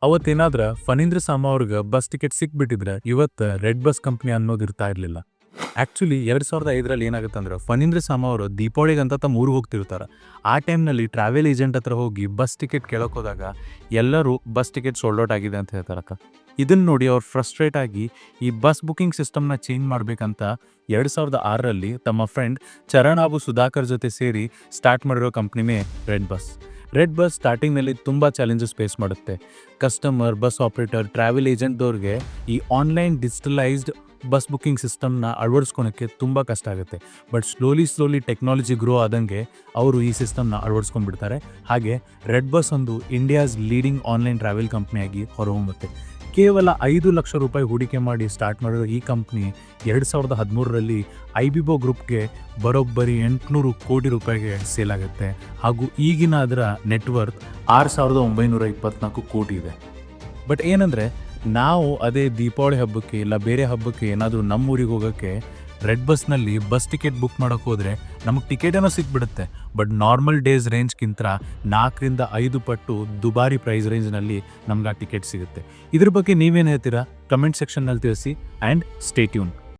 ಅವತ್ತೇನಾದ್ರ ಫಣೀಂದ್ರ ಸಾಮ ಅವ್ರಿಗೆ bus ticket ಸಿಕ್ಬಿಟ್ಟಿದ್ರೆ ಇವತ್ತು ರೆಡ್ ಬಸ್ ಕಂಪ್ನಿ ಅನ್ನೋದು ಇರ್ತಾ ಇರಲಿಲ್ಲ. ಆ್ಯಕ್ಚುಲಿ 2005ರಲ್ಲಿ ಏನಾಗುತ್ತೆ ಅಂದ್ರೆ ಫಣೀಂದ್ರ ಸಾಮ ಅವರು ದೀಪಾವಳಿಗಂತ ತಮ್ಮ ಊರಿಗೆ ಹೋಗ್ತಿರ್ತಾರೆ. ಆ ಟೈಮ್ನಲ್ಲಿ ಟ್ರಾವೆಲ್ ಏಜೆಂಟ್ ಹತ್ರ ಹೋಗಿ ಬಸ್ ಟಿಕೆಟ್ ಕೇಳೋಕೆ ಹೋದಾಗ ಎಲ್ಲರೂ ಬಸ್ ಟಿಕೆಟ್ ಸೋಲ್ಡ್ ಔಟ್ ಆಗಿದೆ ಅಂತ ಹೇಳ್ತಾರಕ್ಕ. ಇದನ್ನು ನೋಡಿ ಅವ್ರು ಫ್ರಸ್ಟ್ರೇಟ್ ಆಗಿ ಈ ಬಸ್ ಬುಕಿಂಗ್ ಸಿಸ್ಟಮ್ನ ಚೇಂಜ್ ಮಾಡಬೇಕಂತ 2006ರಲ್ಲಿ ತಮ್ಮ ಫ್ರೆಂಡ್ ಚರಣ್ ಹಾಗೂ ಸುಧಾಕರ್ ಜೊತೆ ಸೇರಿ ಸ್ಟಾರ್ಟ್ ಮಾಡಿರೋ ಕಂಪ್ನಿನೇ ರೆಡ್ ಬಸ್. ರೆಡ್ ಬಸ್ ಸ್ಟಾರ್ಟಿಂಗ್ನಲ್ಲಿ ತುಂಬ ಚಾಲೆಂಜಸ್ ಫೇಸ್ ಮಾಡುತ್ತೆ. ಕಸ್ಟಮರ್, ಬಸ್ ಆಪ್ರೇಟರ್, ಟ್ರಾವೆಲ್ ಏಜೆಂಟ್ದವ್ರಿಗೆ ಈ ಆನ್ಲೈನ್ ಡಿಜಿಟಲೈಸ್ಡ್ ಬಸ್ ಬುಕಿಂಗ್ ಸಿಸ್ಟಮ್ನ ಅಳವಡಿಸ್ಕೊಳಕ್ಕೆ ತುಂಬ ಕಷ್ಟ ಆಗುತ್ತೆ. ಬಟ್ ಸ್ಲೋಲಿ ಟೆಕ್ನಾಲಜಿ ಗ್ರೋ ಆದಂಗೆ ಅವರು ಈ ಸಿಸ್ಟಮ್ನ ಅಳವಡಿಸ್ಕೊಂಡ್ಬಿಡ್ತಾರೆ. ಹಾಗೆ ರೆಡ್ ಬಸ್ ಒಂದು ಇಂಡಿಯಾಸ್ ಲೀಡಿಂಗ್ ಆನ್ಲೈನ್ ಟ್ರಾವೆಲ್ ಕಂಪ್ನಿಯಾಗಿ ಹೊರಹೊಮ್ಮುತ್ತೆ. ಕೇವಲ 5 ಲಕ್ಷ ರೂಪಾಯಿ ಹೂಡಿಕೆ ಮಾಡಿ ಸ್ಟಾರ್ಟ್ ಮಾಡಿರೋ ಈ ಕಂಪ್ನಿ 2013ರಲ್ಲಿ ಐಬಿಬೋ ಗ್ರೂಪ್ಗೆ ಬರೋಬ್ಬರಿ 800 ಕೋಟಿ ರೂಪಾಯಿಗೆ ಸೇಲ್ ಆಗುತ್ತೆ. ಹಾಗೂ ಈಗಿನ ಅದರ ನೆಟ್ವರ್ತ್ 6,924 ಕೋಟಿ ಇದೆ. ಬಟ್ ಏನಂದರೆ ನಾವು ಅದೇ ದೀಪಾವಳಿ ಹಬ್ಬಕ್ಕೆ ಇಲ್ಲ ಬೇರೆ ಹಬ್ಬಕ್ಕೆ ಏನಾದರೂ ನಮ್ಮ ಊರಿಗೆ ಹೋಗೋಕ್ಕೆ ರೆಡ್ ಬಸ್ನಲ್ಲಿ ಬಸ್ ಟಿಕೆಟ್ ಬುಕ್ ಮಾಡೋಕೆ ಹೋದರೆ ನಮಗೆ ಟಿಕೆಟ್ ಏನೋ ಸಿಕ್ಬಿಡುತ್ತೆ. ಬಟ್ ನಾರ್ಮಲ್ ಡೇಸ್ ರೇಂಜ್ಗಿಂತ 4ರಿಂದ 5 ಪಟ್ಟು ದುಬಾರಿ ಪ್ರೈಸ್ ರೇಂಜ್ನಲ್ಲಿ ನಮ್ಗೆ ಆ ಟಿಕೆಟ್ ಸಿಗುತ್ತೆ. ಇದ್ರ ಬಗ್ಗೆ ನೀವೇನು ಹೇಳ್ತೀರಾ? ಕಮೆಂಟ್ ಸೆಕ್ಷನ್ನಲ್ಲಿ ತಿಳಿಸಿ ಆ್ಯಂಡ್ ಸ್ಟೇ ಟ್ಯೂನ್.